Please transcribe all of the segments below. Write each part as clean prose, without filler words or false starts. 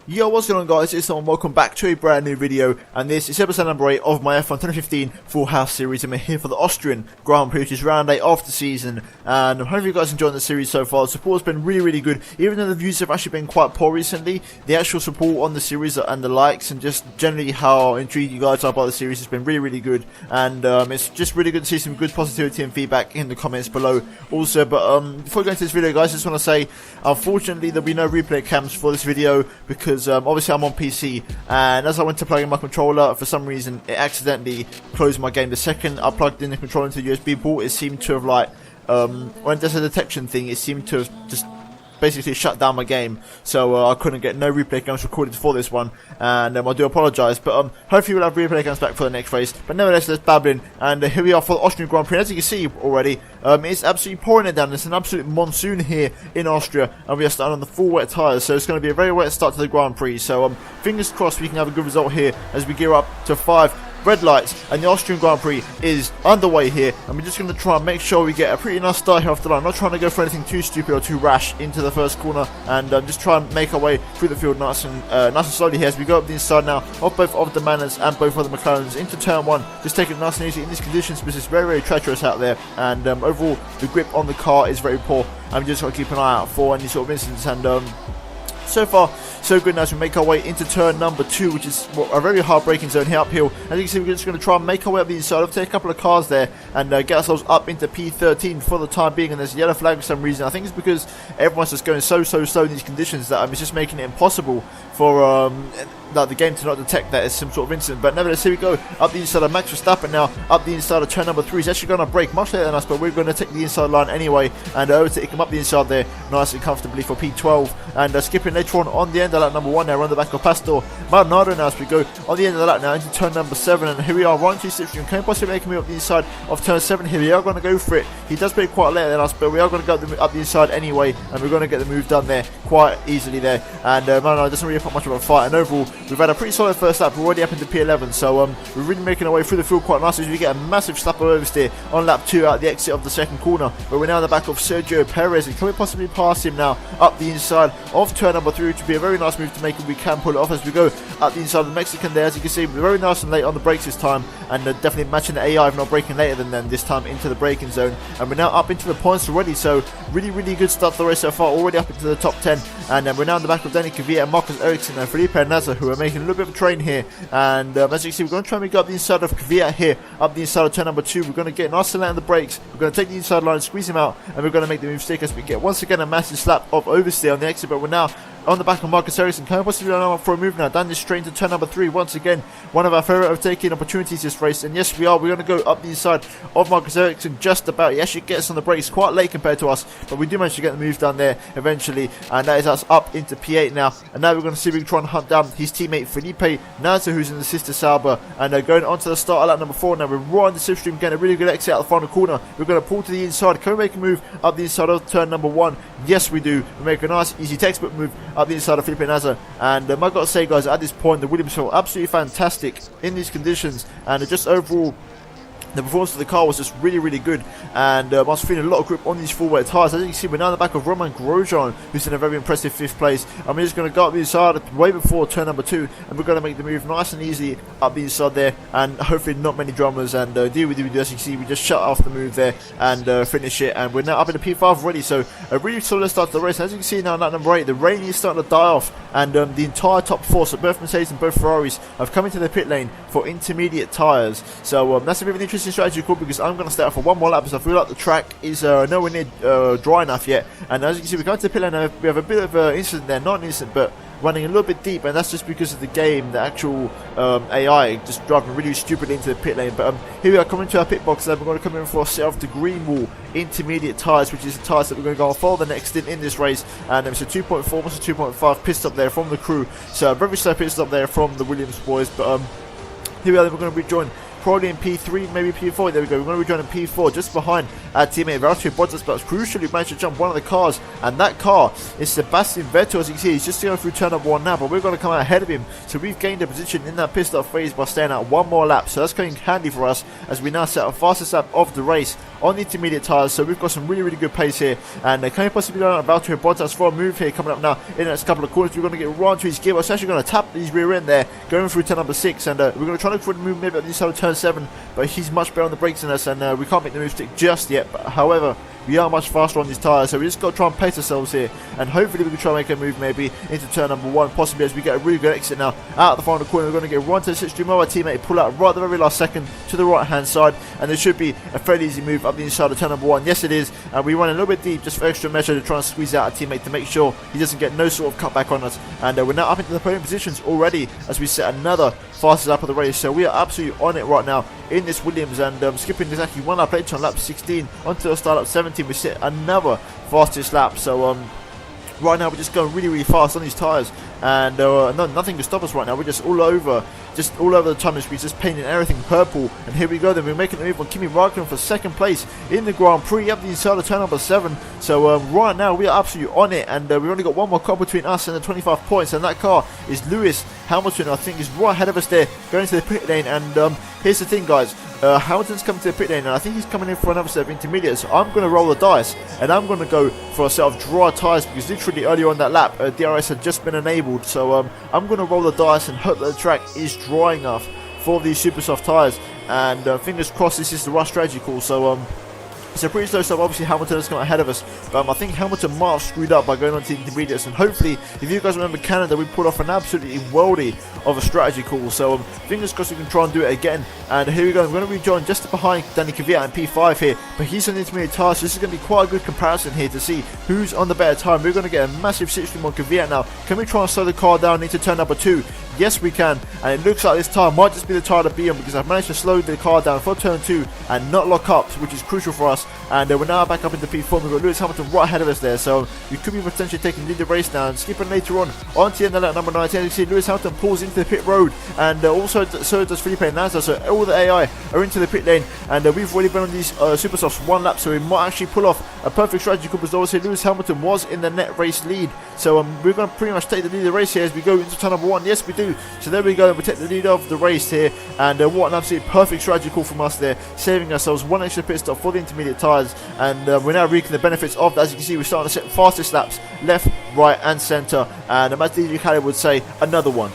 Yo, what's going on guys, it's Tom, welcome back to a brand new video, and this is episode number 8 of my F1 2015 Full House series, and we're here for the Austrian Grand Prix, which is round 8 of the season, and I'm hoping you guys enjoying the series so far. The support's been really good, even though the views have actually been quite poor recently. The actual support on the series and the likes, and just generally how intrigued you guys are by the series has been really good, and it's just really good to see some good positivity and feedback in the comments below also. But before we go into this video guys, I just want to say, unfortunately there'll be no replay cams for this video, because obviously I'm on PC, and as I went to plug in my controller, for some reason it accidentally closed my game. The second I plugged in the controller into the USB port, it seemed to have like, when there's a detection thing, it seemed to have just basically shut down my game, so I couldn't get no replay games recorded for this one, and I do apologise, but hopefully we'll have replay games back for the next race. But nevertheless, let's babbling, and here we are for the Austrian Grand Prix. As you can see already, it's absolutely pouring it down. It's an absolute monsoon here in Austria, and we are starting on the full wet tyres, so it's going to be a very wet start to the Grand Prix. So fingers crossed we can have a good result here as we gear up to 5 red lights, and the Austrian Grand Prix is underway here, and we're just going to try and make sure we get a pretty nice start here off the line. I'm not trying to go for anything too stupid or too rash into the first corner, and just try and make our way through the field nice and slowly here as we go up the inside now of both of the Manners and both of the McLarens into turn 1. Just take it nice and easy in these conditions, because it's very treacherous out there, and overall the grip on the car is very poor, and we just got to keep an eye out for any sort of incidents. And so far, so good now as we make our way into turn number 2, which is a very hard braking zone here uphill. As you can see, we're just going to try and make our way up the inside. I'll take a couple of cars there and get ourselves up into P13 for the time being. And there's a yellow flag for some reason. I think it's because everyone's just going so slow in these conditions that it's just making it impossible for the game to not detect that as some sort of incident. But nevertheless, here we go up the inside of Max Verstappen now, up the inside of turn number 3. He's actually going to brake much later than us, but we're going to take the inside line anyway and overtake him up the inside there nice and comfortably for P12, and skipping later on the end of lap number 1 now, on the back of Pastor Maldonado now as we go on the end of the lap now into turn number 7. And here we are, right into slipstream. Can possibly make a move up the inside of turn 7 here. We are going to go for it. He does brake quite later than us, but we are going to go up the inside anyway, and we're going to get the move done there quite easily there. And Maldonado doesn't really put much of a fight, and overall we've had a pretty solid first lap. We're already up into P11, so we're really making our way through the field quite nicely as we get a massive slap of oversteer on lap 2 out the exit of the second corner, but we're now in the back of Sergio Perez, and can we possibly pass him now up the inside of turn number 3, which would be a very nice move to make if we can pull it off as we go up the inside of the Mexican there. As you can see, we're very nice and late on the brakes this time, and definitely matching the AI if not braking later than them this time into the braking zone, and we're now up into the points already, so really good start to the race so far, already up into the top 10, and we're now in the back of Danny Kvyat and Marcus Ericsson and Felipe Nasr, who are making a little bit of a train here. And as you can see, we're going to try and go up the inside of Kvyat here, up the inside of turn number 2. We're going to get nice and late on the brakes. We're going to take the inside line, squeeze him out, and we're going to make the move stick as we get once again a massive slap of oversteer on the exit. But we're now on the back of Marcus Ericsson. Can we possibly line up for a move now? Down this straight into turn number 3. Once again, one of our favourite overtaking opportunities this race. And yes, we are. We're going to go up the inside of Marcus Ericsson just about. He actually gets on the brakes quite late compared to us, but we do manage to get the move done there eventually. And that is us up into P8 now. And now we're going to see if we can try and hunt down his teammate Felipe Nasr, who's in the sister Sauber. And going on to the start of lap number 4 now. We're right on the slipstream, getting a really good exit out the final corner. We're going to pull to the inside. Can we make a move up the inside of turn number 1? Yes, we do. We make a nice, easy textbook move up the inside of Felipe Nasr. And I've got to say, guys, at this point, the Williams felt absolutely fantastic in these conditions. And just overall, the performance of the car was just really good, and I was feeling a lot of grip on these full wet tyres. As you can see, we're now in the back of Roman Grosjean, who's in a very impressive 5th place, and we're just going to go up the inside way before turn number 2, and we're going to make the move nice and easy up the inside there, and hopefully not many dramas, and deal with it. As you can see, we just shut off the move there and finish it, and we're now up in the P5 already, so a really solid start to the race. And as you can see now in lap number 8, the rain is starting to die off, and the entire top 4, so both Mercedes and both Ferraris, have come into the pit lane for intermediate tyres. So that's a bit of an interesting strategy call, because I'm going to stay out for one more lap, because I feel like the track is nowhere near dry enough yet. And as you can see, we're going to the pit lane and we have a bit of an incident there, not an incident, but running a little bit deep, and that's just because of the game, the actual AI just driving really stupidly into the pit lane. But here we are coming to our pit box, and we're going to come in for a set of the green wall intermediate tyres, which is the tyres that we're going to go on for the next stint in this race. And it's a 2.4, almost a 2.5 pit stop there from the crew, so a very slow pit stop there from the Williams boys. But here we are, we're going to rejoin probably in P3, maybe P4. There we go. We're going to rejoin in P4 just behind our teammate Valtteri Bottas, but crucially managed to jump one of the cars, and that car is Sebastian Vettel. As you can see, he's just going through turn number 1 now, but we're going to come out ahead of him, so we've gained a position in that pit stop phase by staying out one more lap. So that's going handy for us as we now set our fastest lap of the race on the intermediate tyres, so we've got some really good pace here. And can we possibly go on Valtteri Bottas for a move here coming up now in the next couple of corners? We're going to get right to his gear. We're actually going to tap his rear end there, going through turn number 6, and we're going to try to look for the move maybe at the inside of turn 7, but he's much better on the brakes than us, and we can't make the move stick just yet. But however, we are much faster on these tyres, so we just got to try and pace ourselves here, and hopefully we can try and make a move maybe into turn number 1, possibly as we get a really good exit now out of the final corner. We're going to get right to the slipstream of our teammate, pull out right at the very last second to the right hand side, and there should be a fairly easy move up the inside of turn number 1. Yes, it is, and we run a little bit deep just for extra measure to try and squeeze out our teammate to make sure he doesn't get no sort of cutback on us. And we're now up into the podium positions already as we set another fastest lap of the race, so we are absolutely on it right now in this Williams, and skipping exactly 1 lap later on lap 16 onto the start lap 17, we set another fastest lap. So right now we're just going really fast on these tyres, and nothing can stop us right now. We're just all over the timing screens, just painting everything purple. And here we go, then we're making a move on Kimi Räikkönen for second place in the Grand Prix up the inside of turn number 7. So right now we are absolutely on it, and we've only got one more car between us and the 25 points, and that car is Lewis Hamilton. I think is right ahead of us there, going to the pit lane. And here's the thing, guys, Hamilton's coming to the pit lane, and I think he's coming in for another set of intermediates. So I'm going to roll the dice, and I'm going to go for a set of dry tyres, because literally earlier on that lap DRS had just been enabled. So I'm going to roll the dice and hope that the track is dry enough for these super soft tyres, and fingers crossed this is the right strategy call. So it's a pretty slow stop. Obviously Hamilton has come ahead of us, but I think Hamilton might have screwed up by going on to the intermediates, and hopefully, if you guys remember Canada, we pulled off an absolutely worldy of a strategy call. So fingers crossed we can try and do it again. And here we go, I'm going to rejoin just behind Danny Kvyat in P5 here, but he's on the intermediate tyres, so this is going to be quite a good comparison here to see who's on the better time. We're going to get a massive slipstream on Kvyat now. Can we try and slow the car down into turn number 2? Yes, we can, and it looks like this tyre might just be the tyre to be on, because I've managed to slow the car down for turn 2 and not lock up, which is crucial for us. And we're now back up into P4. We've got Lewis Hamilton right ahead of us there, so we could be potentially taking the lead of the race now. And skipping later on to the end of lap number 19, as you see, Lewis Hamilton pulls into the pit road, and also so does Felipe Nasr. So all the AI are into the pit lane, and we've already been on these super softs 1 lap, so we might actually pull off a perfect strategy call, because obviously Lewis Hamilton was in the net race lead. So we're going to pretty much take the lead of the race here as we go into turn number 1. Yes, we do. So there we go. We take the lead of the race here, and what an absolute perfect strategy call from us there, saving ourselves 1 extra pit stop for the intermediate tyres. And we're now reaping the benefits of that. As you can see, we're starting to set fastest laps left, right and centre, and as DJ Khaled would say, another one,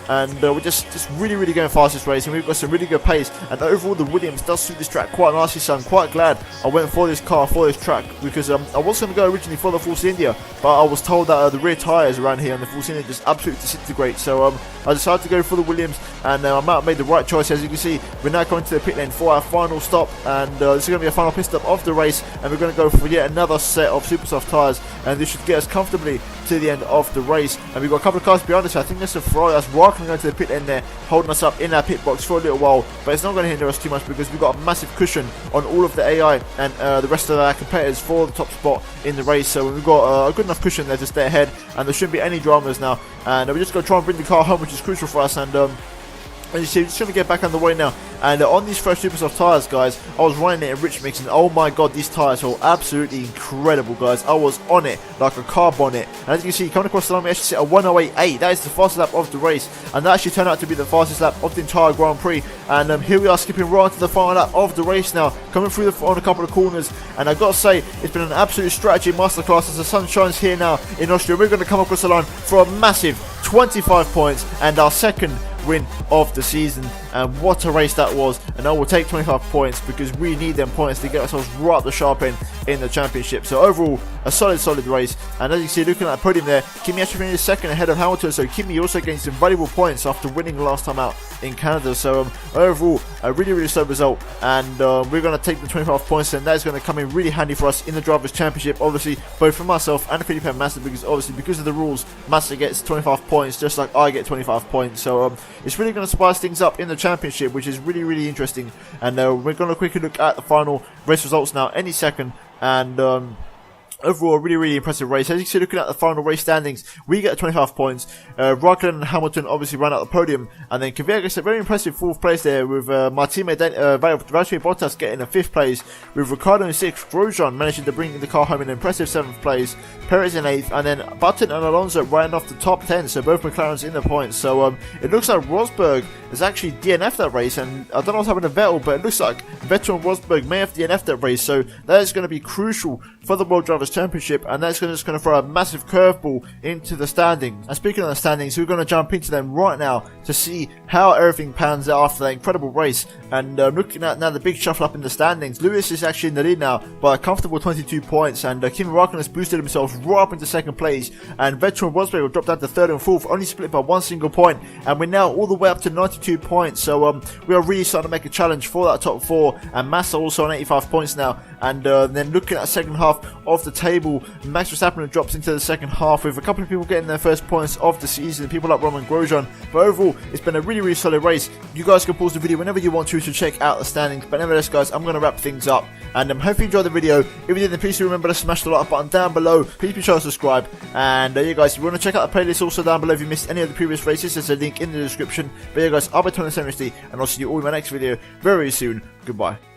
and we're just really going fast this race, and we've got some really good pace. And overall the Williams does suit this track quite nicely, so I'm quite glad I went for this car, for this track, because I was going to go originally for the Force India, but I was told that the rear tyres around here on the Force India just absolutely disintegrate. So I decided to go for the Williams, and I might have made the right choice. As you can see, we're now going to the pit lane for our final stop, and this is going to be a final pit stop of the race, and we're going to go for yet another set of super soft tyres, and this should get us comfortably to the end of the race. And we've got a couple of cars behind us. I think there's a Ferrari that's right going to the pit end there, holding us up in our pit box for a little while, but it's not going to hinder us too much, because we've got a massive cushion on all of the AI and the rest of our competitors for the top spot in the race. So we've got a good enough cushion there to stay ahead, and there shouldn't be any dramas now. And we're just going to try and bring the car home, which is crucial for us. And as you see, we're just going to get back on the way now. And on these fresh super soft tyres, guys, I was running it in Rich Mix, and oh my god, these tyres are absolutely incredible, guys. I was on it like a car bonnet. And as you can see, coming across the line, we actually set a 1:08.8. That is the fastest lap of the race, and that actually turned out to be the fastest lap of the entire Grand Prix. And here we are, skipping right to the final lap of the race now, coming through on a couple of corners. And I've got to say, it's been an absolute strategy masterclass as the sun shines here now in Austria. We're going to come across the line for a massive 25 points and our second win of the season. And what a race that was. And I will take 25 points, because we need them points to get ourselves right at the sharp end in the championship. So overall, a solid race. And as you see, looking at the podium there, Kimi actually finished second ahead of Hamilton, so Kimi also gained some valuable points after winning the last time out in Canada. So overall, a really solid result, and we're going to take the 25 points, and that is going to come in really handy for us in the Drivers' Championship, obviously, both for myself and Felipe Massa, because obviously, because of the rules, Massa gets 25 points just like I get 25 points. So it's really going to spice things up in the championship, which is really interesting. And we're going to quickly look at the final race results now any second. And Overall, a really impressive race. As you can see, looking at the final race standings, we get 25 points. Raikkonen and Hamilton obviously ran out the podium, and then Kvyat gets a very impressive 4th place there, with my teammate Valtteri Bottas getting a 5th place, with Ricciardo in 6th, Grosjean managing to bring the car home in an impressive 7th place, Perez in 8th, and then Button and Alonso ran off the top 10, so both McLarens in the points. So it looks like Rosberg has actually DNF'd that race, and I don't know what's happened to Vettel, but it looks like Vettel and Rosberg may have DNF'd that race, so that is going to be crucial for the World Drivers' Championship, and that's just going to throw a massive curveball into the standings. And speaking of the standings, we're going to jump into them right now to see how everything pans out after that incredible race. And looking at now the big shuffle up in the standings, Lewis is actually in the lead now by a comfortable 22 points, and Kimi Raikkonen has boosted himself right up into 2nd place, and Vettel and Rosberg will drop down to 3rd and 4th, only split by 1 single point, and we're now all the way up to 92 points. So we are really starting to make a challenge for that top 4, and Massa also on 85 points now. And then looking at the second half of the table, Max Verstappen drops into the second half with a couple of people getting their first points of the season, people like Roman Grosjean. But overall, it's been a really solid race. You guys can pause the video whenever you want to check out the standings. But nevertheless, guys, I'm going to wrap things up. And hope you enjoyed the video. If you did, then please do remember to smash the like button down below. Please be sure to subscribe. And yeah, guys, if you want to check out the playlist also down below, if you missed any of the previous races, there's a link in the description. But yeah, guys, I'll be Tony Semristy, and I'll see you all in my next video very soon. Goodbye.